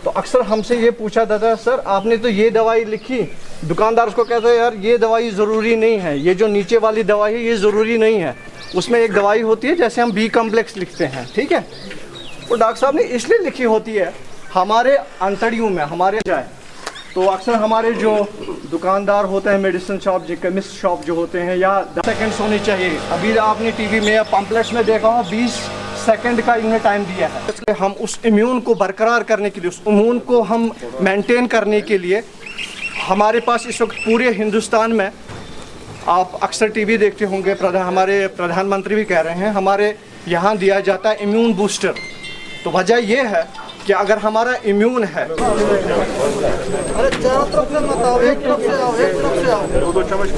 तो अक्सर हमसे ये पूछा जाता है, सर आपने तो ये दवाई लिखी, दुकानदार उसको कहता है यार ये दवाई ज़रूरी नहीं है, ये जो नीचे वाली दवाई है ये ज़रूरी नहीं है, उसमें एक दवाई होती है जैसे हम बी कॉम्प्लेक्स लिखते हैं, ठीक है, वो डॉक्टर साहब ने इसलिए लिखी होती है हमारे अंतड़ियों में हमारे जाए। तो अक्सर हमारे जो दुकानदार होते हैं, मेडिसिन शॉप जो केमिस्ट शॉप जो होते हैं, या 10 सेकेंड्स होने चाहिए। अभी आपने टीवी में या पम्पलेट्स में देखा हो 20 सेकंड का इन्हें टाइम दिया है। इसलिए हम उस इम्यून को बरकरार करने के लिए, उस इम्यून को हम मेंटेन करने के लिए, हमारे पास इस वक्त पूरे हिंदुस्तान में, आप अक्सर टीवी देखते होंगे, हमारे प्रधानमंत्री भी कह रहे हैं हमारे यहाँ दिया जाता है इम्यून बूस्टर। तो वजह यह है कि अगर हमारा इम्यून है, अरे चारों तरफ से मत आओ, एक तरफ से आओ, एक तरफ से आओ, दो चम्मच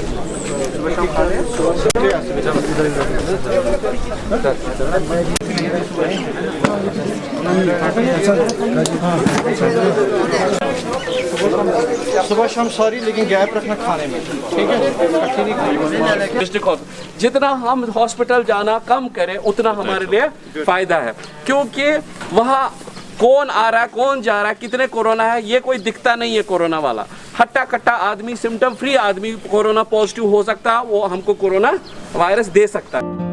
सुबह शाम, सॉरी लेकिन गैप रखना खाने में, ठीक है। जितना हम हॉस्पिटल जाना कम करें उतना हमारे लिए फायदा है, क्योंकि वहाँ कौन आ रहा है कौन जा रहा है, कितने कोरोना है ये कोई दिखता नहीं है। कोरोना वाला हट्टा कट्टा आदमी, सिम्टम फ्री आदमी कोरोना पॉजिटिव हो सकता है, वो हमको कोरोना वायरस दे सकता है।